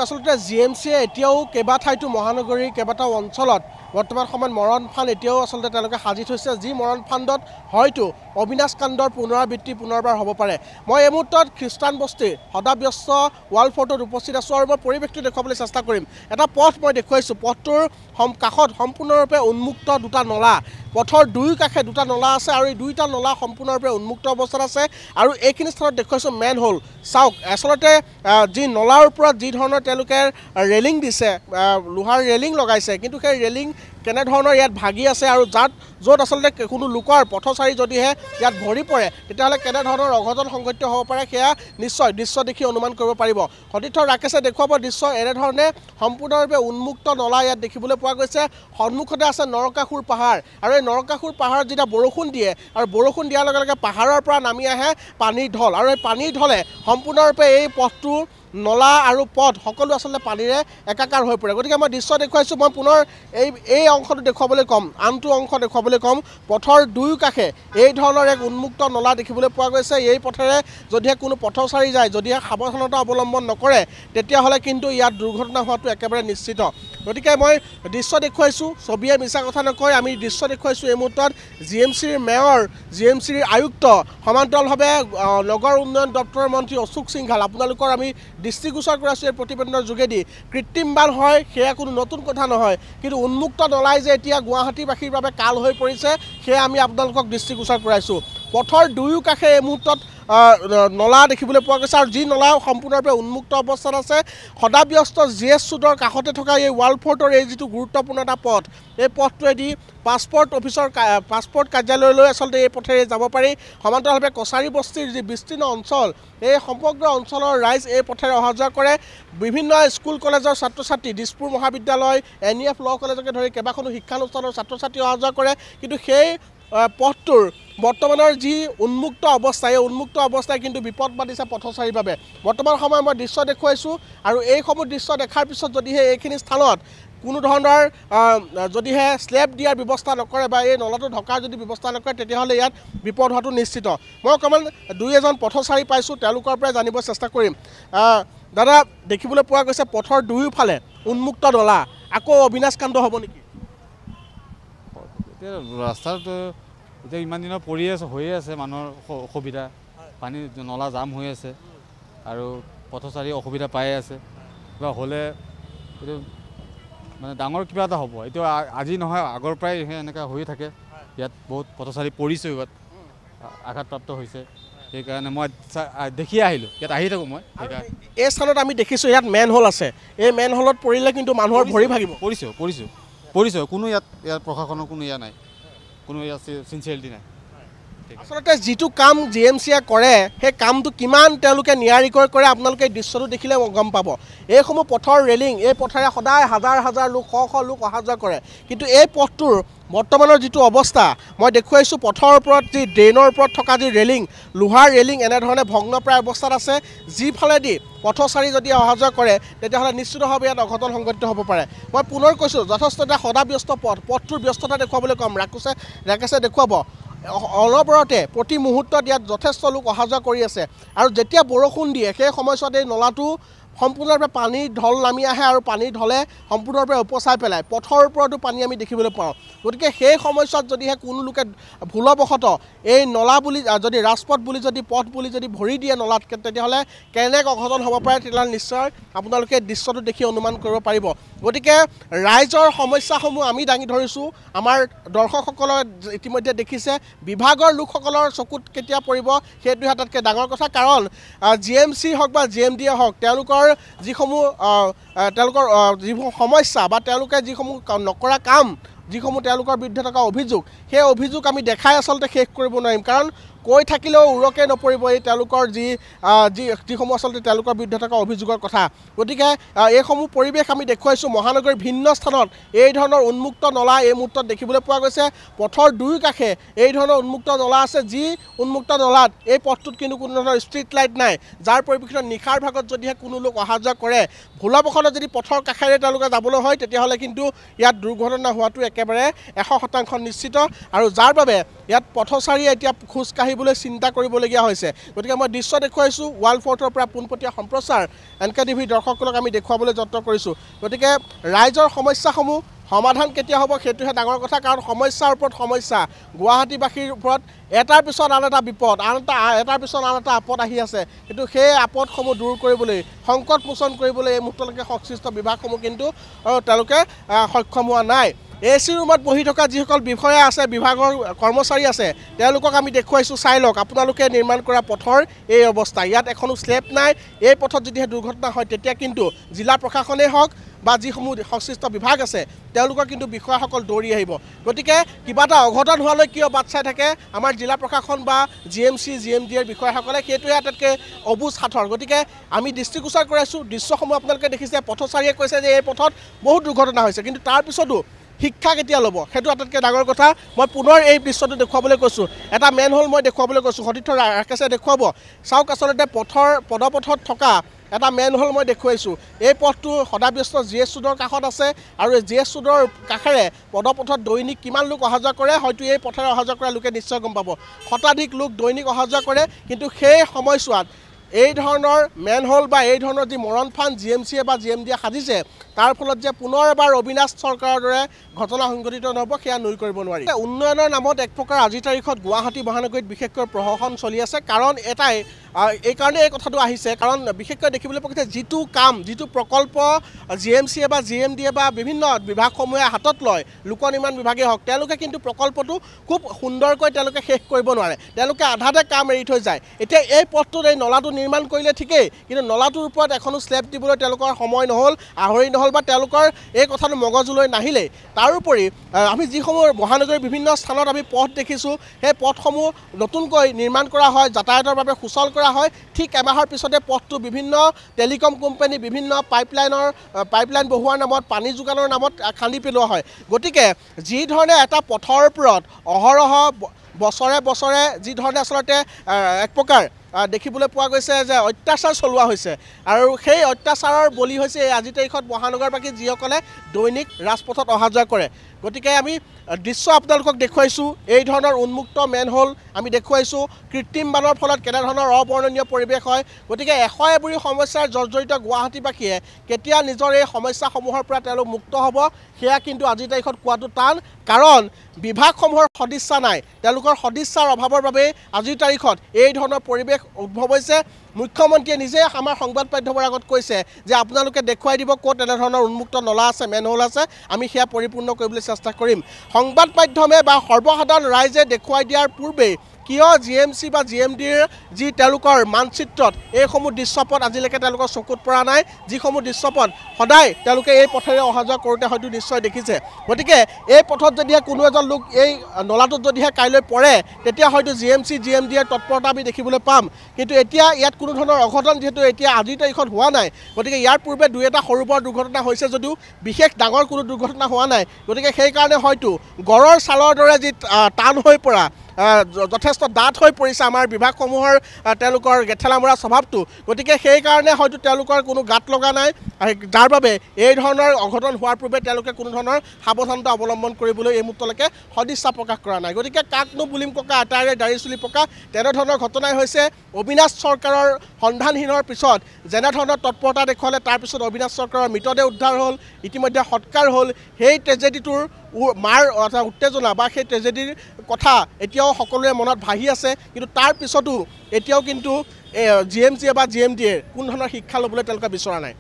আসলতে জিএমচিয়ে এতিয়াও কেইবাঠাইতো মহানগৰীৰ কেইবাটাও অঞ্চলত বৰ্তমান সময়ত মৰণ ফান্দ এতিয়াও আসলতে তেওঁলোকে সাজি থৈছে যি মৰণ ফান্দত হয়তো অবিনাশ কাণ্ডৰ পুনৰাবৃত্তি পুনৰবাৰ হ'ব পাৰে। মই এই মুহূৰ্তত খ্ৰীষ্টান বস্তিৰ সদাব্যস্ত ৱাল ফৰ্টত উপস্থিত আছোঁ আৰু মই পৰিৱেশটো দেখুৱাবলৈ চেষ্টা কৰিম। এটা পথ মই দেখুৱাইছোঁ, পথটোৰ কাষত সম্পূৰ্ণৰূপে উন্মুক্ত দুটা নলা, পথৰ দুয়ো কাষে দুটা নলা আছে আৰু এই দুইটা নলা সম্পূৰ্ণৰূপে উন্মুক্ত অৱস্থাত আছে আৰু এইখিনি স্থানত দেখুৱাইছোঁ মেন হ'ল। চাওক আচলতে যি নলাৰ ওপৰত যি ধৰণৰ তেওঁলোকে ৰেলিং দিছে, লোহাৰ ৰেলিং লগাইছে, কিন্তু সেই ৰেলিং কেনেধৰণৰ ইয়াত ভাগি আছে আৰু য'ত আচলতে কোনো লোকৰ পথচাৰী যদিহে ইয়াত ভৰি পৰে তেতিয়াহ'লে কেনেধৰণৰ অঘটন সংঘটিত হ'ব পাৰে সেয়া নিশ্চয় দৃশ্য দেখি অনুমান কৰিব পাৰিব। সতীৰ্থ ৰাকেশে দেখুৱাব দৃশ্য এনেধৰণে সম্পূৰ্ণৰূপে উন্মুক্ত নলা ইয়াত দেখিবলৈ পোৱা গৈছে। সন্মুখতে আছে নৰকাসুৰ পাহাৰ আৰু এই নৰকাসুৰ পাহাৰত যেতিয়া বৰষুণ দিয়ে আৰু বৰষুণ দিয়াৰ লগে লগে পাহাৰৰ পৰা নামি আহে পানীৰ ঢল আৰু এই পানীৰ ঢলে সম্পূৰ্ণৰূপে এই পথটো নলা আৰু পথ সকলো আচলতে পানীৰে একাকাৰ হৈ পৰে। গতিকে মই দৃশ্য দেখুৱাইছোঁ, মই পুনৰ এই অংশটো দেখুৱাবলৈ ক'ম, আনটো অংশ দেখুৱাবলৈ ক'ম। পথৰ দুয়ো কাষে এই ধৰণৰ এক উন্মুক্ত নলা দেখিবলৈ পোৱা গৈছে। এই পথেৰে যদিহে কোনো পথচাৰী যায়, যদিহে সাৱধানতা অৱলম্বন নকৰে তেতিয়াহ'লে কিন্তু ইয়াত দুৰ্ঘটনা হোৱাটো একেবাৰে নিশ্চিত। গতিকে মই দৃশ্য দেখুৱাইছোঁ, ছবিয়ে মিছা কথা নকয়। আমি দৃশ্য দেখুৱাইছোঁ এই মুহূৰ্তত জিএমচিৰ মেয়ৰ, জিএমচিৰ আয়ুক্ত, সমান্তৰালভাৱে নগৰ উন্নয়ন দপ্তৰৰ মন্ত্ৰী অশোক সিংঘাল আপোনালোকৰ আমি দৃষ্টিগোচৰ কৰাইছোঁ এই প্ৰতিবেদনৰ যোগেদি। কৃত্ৰিম বান হয় সেয়া কোনো নতুন কথা নহয়, কিন্তু উন্মুক্ত নলাই যে এতিয়া গুৱাহাটীবাসীৰ বাবে কাল হৈ পৰিছে সেয়া আমি আপোনালোকক দৃষ্টিগোচৰ কৰাইছোঁ। পথৰ দুয়ো কাষে এই মুহূৰ্তত নলা দেখিবলৈ পোৱা গৈছে আৰু যি নলা সম্পূৰ্ণৰূপে উন্মুক্ত অৱস্থাত আছে। সদাব্যস্ত GS ৰোডৰ কাষতে থকা এই ৱাল ফৰ্টৰ এই যিটো গুৰুত্বপূৰ্ণ এটা পথ, এই পথটোৱেদি পাছপৰ্ট কাৰ্যালয়লৈ আচলতে এই পথেৰে যাব পাৰি। সমান্তৰালভাৱে কছাৰী বস্তিৰ যি বিস্তীৰ্ণ অঞ্চল, এই সমগ্ৰ অঞ্চলৰ ৰাইজ এই পথেৰে অহা যোৱা কৰে। বিভিন্ন স্কুল কলেজৰ ছাত্ৰ ছাত্ৰী, দিছপুৰ মহাবিদ্যালয়, NEF ল কলেজকে ধৰি কেইবাখনো শিক্ষানুষ্ঠানৰ ছাত্ৰ ছাত্ৰী অহা যোৱা কৰে। কিন্তু সেই পথটোৰ বৰ্তমানৰ যি উন্মুক্ত অৱস্থা, এই উন্মুক্ত অৱস্থাই কিন্তু বিপদ বান্ধিছে পথচাৰীৰ বাবে। বৰ্তমান সময়ত মই দৃশ্য দেখুৱাইছোঁ আৰু এইসমূহ দৃশ্য দেখাৰ পিছত যদিহে এইখিনি স্থানত কোনো ধৰণৰ যদিহে স্লেব দিয়াৰ ব্যৱস্থা নকৰে বা এই নলাটো ঢকাৰ যদি ব্যৱস্থা নকৰে তেতিয়াহ'লে ইয়াত বিপদ হোৱাটো নিশ্চিত। মই অকণমান দুই এজন পথচাৰী পাইছোঁ, তেওঁলোকৰ পৰাই জানিব চেষ্টা কৰিম। দাদা, দেখিবলৈ পোৱা গৈছে পথৰ দুয়োফালে উন্মুক্ত নলা, আকৌ অবিনাশ কাণ্ড হ'ব নেকি? এতিয়া ৰাস্তাটো এতিয়া ইমান দিনৰ পৰি আছে, হৈয়ে আছে মানুহৰ অসুবিধা, পানী নলা জাম হৈ আছে আৰু পথচাৰী অসুবিধা পাই আছে। কিবা হ'লে এইটো মানে ডাঙৰ কিবা এটা হ'ব। এইটো আজি নহয়, আগৰ পৰাই এনেকুৱা হৈ থাকে। ইয়াত বহুত পথচাৰী পৰিছে, ইয়াত আঘাতপ্ৰাপ্ত হৈছে। সেইকাৰণে মই দেখি আহিলোঁ, ইয়াত আহি থাকোঁ মই। সেইকাৰণে এই স্থানত আমি দেখিছোঁ ইয়াত মেন হ'ল আছে, এই মেন হলত পৰিলে কিন্তু মানুহৰ ভৰি ভাগিব। পৰিছোঁ কোনো ইয়াত প্ৰশাসনৰ কোনো ইয়াত নাই, কোনো ইয়াত চিনচিয়াৰিটি নাই। আচলতে যিটো কাম জিএমচিয়ে কৰে সেই কামটো কিমান তেওঁলোকে নিয়াৰিকৈ কৰে আপোনালোকে এই দৃশ্যটো দেখিলে গম পাব। এইসমূহ পথৰ ৰেলিং, এই পথেৰে সদায় হাজাৰ হাজাৰ লোক, শ শ লোক অহা যোৱা কৰে। কিন্তু এই পথটোৰ বৰ্তমানৰ যিটো অৱস্থা মই দেখুৱাইছোঁ, পথৰ ওপৰত যি ড্ৰেইনৰ ওপৰত থকা যি ৰেলিং, লোহাৰ ৰেলিং এনেধৰণে ভগ্নপ্ৰায় অৱস্থাত আছে। যিফালেদি পথচাৰী যদি অহা যোৱা কৰে তেতিয়াহ'লে নিশ্চিতভাৱে ইয়াত অঘটন সংঘটিত হ'ব পাৰে। মই পুনৰ কৈছোঁ, যথেষ্ট এটা সদাব্যস্ত পথটোৰ ব্যস্ততা দেখুৱাবলৈ ক'ম। ৰাকেশে দেখুৱাব অলপৰতে প্ৰতি মুহূৰ্তত ইয়াত যথেষ্ট লোক অহা যোৱা কৰি আছে আৰু যেতিয়া বৰষুণ দিয়ে সেই সময়ছোৱাত এই নলাটো সম্পূৰ্ণৰূপে পানীৰ ঢল নামি আহে আৰু পানীৰ ঢলে সম্পূৰ্ণৰূপে উপচাই পেলায়। পথৰ ওপৰতো পানী আমি দেখিবলৈ পাওঁ। গতিকে সেই সময়ছোৱাত যদিহে কোনো লোকে ভুলবশতঃ এই নলা বুলি যদি ৰাজপথ বুলি যদি পথ বুলি যদি ভৰি দিয়ে নলাত, তেতিয়াহ'লে কেনেকৈ অঘটন হ'ব পাৰে তেতিয়াহ'লে নিশ্চয় আপোনালোকে দৃশ্যটো দেখি অনুমান কৰিব পাৰিব। গতিকে ৰাইজৰ সমস্যাসমূহ আমি দাঙি ধৰিছোঁ। আমাৰ দৰ্শকসকলে ইতিমধ্যে দেখিছে, বিভাগৰ লোকসকলৰ চকুত কেতিয়া পৰিব সেইটোহে আটাইতকৈ ডাঙৰ কথা। কাৰণ GMC হওক বা GMDA হওক, তেওঁলোকৰ যিসমূহ সমস্যা বা তেওঁলোকে যিসমূহ নকৰা কাম, যিসমূহ তেওঁলোকৰ বিৰুদ্ধে থকা অভিযোগ, সেই অভিযোগ আমি দেখাই আচলতে শেষ কৰিব নোৱাৰিম। কাৰণ কৈ থাকিলেও উৰকে নপৰিব এই তেওঁলোকৰ যিসমূহ আচলতে তেওঁলোকৰ বিৰুদ্ধে থকা অভিযোগৰ কথা। গতিকে এইসমূহ পৰিৱেশ আমি দেখুৱাইছোঁ। মহানগৰীৰ ভিন্ন স্থানত এই ধৰণৰ উন্মুক্ত নলা এই মুহূৰ্তত দেখিবলৈ পোৱা গৈছে। পথৰ দুয়ো কাষে এই ধৰণৰ উন্মুক্ত নলা আছে, যি উন্মুক্ত নলাত এই পথটোত কিন্তু কোনো ধৰণৰ ষ্ট্ৰীট লাইট নাই, যাৰ পৰিপ্ৰেক্ষিতত নিশাৰ ভাগত যদিহে কোনো লোক অহা যোৱা কৰে, ভুলবশতঃ যদি পথৰ কাষেৰে তেওঁলোকে যাবলৈ হয় তেতিয়াহ'লে কিন্তু ইয়াত দুৰ্ঘটনা হোৱাটো একেবাৰে 100% নিশ্চিত। আৰু যাৰ বাবে ইয়াত পথচাৰীয়ে এতিয়া খোজ কাঢ়িবলৈ চিন্তা কৰিবলগীয়া হৈছে গতিকে মই দৃশ্য দেখুৱাইছোঁ ৱাল ফৰ্টৰ পৰা পোনপটীয়া সম্প্ৰচাৰ NKTV দৰ্শকসকলক আমি দেখুৱাবলৈ যত্ন কৰিছোঁ গতিকে ৰাইজৰ সমস্যাসমূহ সমাধান কেতিয়া হ'ব সেইটোহে ডাঙৰ কথা কাৰণ সমস্যাৰ ওপৰত সমস্যা গুৱাহাটীবাসীৰ ওপৰত এটাৰ পিছত আন এটা বিপদ এটাৰ পিছত আন এটা আপদ আহি আছে কিন্তু সেই আপদসমূহ দূৰ কৰিবলৈ সংকট মোচন কৰিবলৈ এই মুহূৰ্তলৈকে সংশ্লিষ্ট বিভাগসমূহ কিন্তু তেওঁলোকে সক্ষম হোৱা নাই AC ৰুমত বহি থকা যিসকল বিষয়া আছে বিভাগৰ কৰ্মচাৰী আছে তেওঁলোকক আমি দেখুৱাইছোঁ চাই লওক আপোনালোকে নিৰ্মাণ কৰা পথৰ এই অৱস্থা ইয়াত এখনো স্লেব নাই এই পথত যদিহে দুৰ্ঘটনা হয় তেতিয়া কিন্তু জিলা প্ৰশাসনেই হওক বা যিসমূহ সংশ্লিষ্ট বিভাগ আছে তেওঁলোকৰ কিন্তু বিষয়াসকল দৌৰি আহিব গতিকে কিবা এটা অঘটন হোৱালৈ কিয় বাট চাই থাকে আমাৰ জিলা প্ৰশাসন বা GMC GMDৰ বিষয়াসকলে সেইটোৱে আটাইতকৈ অবুজ সাঁথৰ গতিকে আমি দৃষ্টিগোচৰ কৰাইছোঁ দৃশ্যসমূহ আপোনালোকে দেখিছে পথচাৰীয়ে কৈছে যে এই পথত বহুত দুৰ্ঘটনা হৈছে কিন্তু তাৰপিছতো শিক্ষা কেতিয়া ল'ব সেইটো আটাইতকৈ ডাঙৰ কথা মই পুনৰ এই দৃশ্যটো দেখুৱাবলৈ কৈছোঁ এটা মেনহোল মই দেখুৱাবলৈ কৈছোঁ সতীৰ্থ ৰাকেশে দেখুৱাব চাওক আচলতে পদপথত থকা এটা মেনহোল মই দেখুৱাইছোঁ এই পথটো সদাব্যস্ত GS ৰোডৰ কাষত আছে আৰু এই GS ৰোডৰ কাষেৰে পদপথত দৈনিক কিমান লোক অহা যোৱা কৰে হয়তো এই পথেৰে অহা যোৱা কৰা লোকে নিশ্চয় গম পাব শতাধিক লোক দৈনিক অহা যোৱা কৰে কিন্তু সেই সময়ছোৱাত এই ধৰণৰ মেনহোল বা এই ধৰণৰ যি মৰণ ফান GMCয়ে বা GMDয়ে সাজিছে তাৰ ফলত যে পুনৰ এবাৰ অবিনাশ চৰকাৰৰ দৰে ঘটনা সংঘটিত নহ'ব সেয়া নুই কৰিব নোৱাৰি উন্নয়নৰ নামত এক প্ৰকাৰ আজিৰ তাৰিখত গুৱাহাটী মহানগৰীত বিশেষকৈ প্ৰশাসন চলি আছে কাৰণ এটাই এই কাৰণে এই কথাটো আহিছে কাৰণ বিশেষকৈ দেখিবলৈ পোৱা গৈছে যিটো কাম যিটো প্ৰকল্প GMCয়ে বা GMDয়ে বা বিভিন্ন বিভাগসমূহে হাতত লয় লোক নিৰ্মাণ বিভাগেই হওক তেওঁলোকে কিন্তু প্ৰকল্পটো খুব সুন্দৰকৈ তেওঁলোকে শেষ কৰিব নোৱাৰে তেওঁলোকে আধাতে কাম এৰি থৈ যায় এতিয়া এই পথটোত এই নলাটো নিৰ্মাণ কৰিলে ঠিকেই কিন্তু নলাটোৰ ওপৰত এখনো স্লেব দিবলৈ তেওঁলোকৰ সময় নহ'ল আহৰি নহ'ল বা তেওঁলোকৰ এই কথাটো মগজুলৈ নাহিলেই তাৰোপৰি আমি যিসমূহ মহানগৰীৰ বিভিন্ন স্থানত আমি পথ দেখিছোঁ সেই পথসমূহ নতুনকৈ নিৰ্মাণ কৰা হয় যাতায়াতৰ বাবে সুচল কৰা হয় ঠিক এমাহৰ পিছতে পথটো বিভিন্ন টেলিকম কোম্পানী বিভিন্ন পাইপলাইন বহুৱাৰ নামত পানী যোগানৰ নামত খান্দি পেলোৱা হয় গতিকে যি ধৰণে এটা পথৰ ওপৰত অহৰহ বছৰে বছৰে যি ধৰণে আচলতে এক প্ৰকাৰ দেখিবলৈ পোৱা গৈছে যে অত্যাচাৰ চলোৱা হৈছে আৰু সেই অত্যাচাৰৰ বলি হৈছে এই আজিৰ তাৰিখত মহানগৰবাসী যিসকলে দৈনিক ৰাজপথত অহা যোৱা কৰে গতিকে আমি দৃশ্য আপোনালোকক দেখুৱাইছোঁ এই ধৰণৰ উন্মুক্ত মেনহোল আমি দেখুৱাইছোঁ কৃত্ৰিম বানৰ ফলত কেনেধৰণৰ অবৰ্ণনীয় পৰিৱেশ হয় গতিকে এবুৰি সমস্যাৰ জৰ্জৰিত গুৱাহাটীবাসীয়ে কেতিয়া নিজৰ এই সমস্যাসমূহৰ পৰা তেওঁলোক মুক্ত হ'ব সেয়া কিন্তু আজিৰ তাৰিখত কোৱাটো টান কাৰণ বিভাগসমূহৰ সদিচ্ছা নাই তেওঁলোকৰ সদিচ্ছাৰ অভাৱৰ বাবে আজিৰ তাৰিখত এই ধৰণৰ পৰিৱেশ উদ্ভৱ হৈছে মুখ্যমন্ত্ৰীয়ে নিজে আমাৰ সংবাদ মাধ্যমৰ আগত কৈছে যে আপোনালোকে দেখুৱাই দিব ক'ত এনেধৰণৰ উন্মুক্ত নলা আছে মেনহোল আছে আমি সেয়া পৰিপূৰ্ণ কৰিবলৈ চেষ্টা কৰিম সংবাদ মাধ্যমে বা সৰ্বসাধাৰণ ৰাইজে দেখুৱাই দিয়াৰ পূৰ্বেই কিয় GMC বা GMDৰ যি তেওঁলোকৰ মানচিত্ৰত এইসমূহ দৃশ্যপট আজিলৈকে তেওঁলোকৰ চকুত পৰা নাই যিসমূহ দৃশ্যপট সদায় তেওঁলোকে এই পথেৰে অহা যোৱা কৰোঁতে হয়তো নিশ্চয় দেখিছে গতিকে এই পথত যদিহে কোনো এজন লোক এই নলাটোত যদিহে কাইলৈ পৰে তেতিয়া হয়তো GMC GMDৰ তৎপৰতা আমি দেখিবলৈ পাম কিন্তু এতিয়া ইয়াত কোনো ধৰণৰ অঘটন যিহেতু এতিয়া আজিৰ তাৰিখত হোৱা নাই গতিকে ইয়াৰ পূৰ্বে দুই এটা সৰু বৰ দুৰ্ঘটনা হৈছে যদিও বিশেষ ডাঙৰ কোনো দুৰ্ঘটনা হোৱা নাই গতিকে সেইকাৰণে হয়তো গড়ৰ ছালৰ দৰে যি টান হৈ পৰা যথেষ্ট ডাঠ হৈ পৰিছে আমাৰ বিভাগসমূহৰ তেওঁলোকৰ গেঠেলা মৰা স্বভাৱটো গতিকে সেইকাৰণে হয়তো তেওঁলোকৰ কোনো গাত লগা নাই যাৰ বাবে এই ধৰণৰ অঘটন হোৱাৰ পূৰ্বে তেওঁলোকে কোনো ধৰণৰ সাৱধানতা অৱলম্বন কৰিবলৈ এই মুহূৰ্তলৈকে সদিচ্ছা প্ৰকাশ কৰা নাই গতিকে কাকনো বুলিম ককা আটাইৰে দাঢ়ি চুলি পকা তেনেধৰণৰ ঘটনাই হৈছে অবিনাশ চৰকাৰৰ সন্ধানহীনৰ পিছত যেনেধৰণৰ তৎপৰতা দেখুৱালে তাৰপিছত অবিনাশ চৰকাৰৰ মৃতদেহ উদ্ধাৰ হ'ল ইতিমধ্যে সৎকাৰ হ'ল সেই ট্ৰেজেডিটোৰ মাৰ উত্তেজনা বা সেই ট্ৰেজেডিৰ কথা এতিয়াও সকলোৰে মনত ভাহি আছে কিন্তু তাৰ পিছতো এতিয়াও কিন্তু GMCয়ে বা GMDয়ে কোনো ধৰণৰ শিক্ষা ল'বলৈ তেওঁলোকে বিচৰা নাই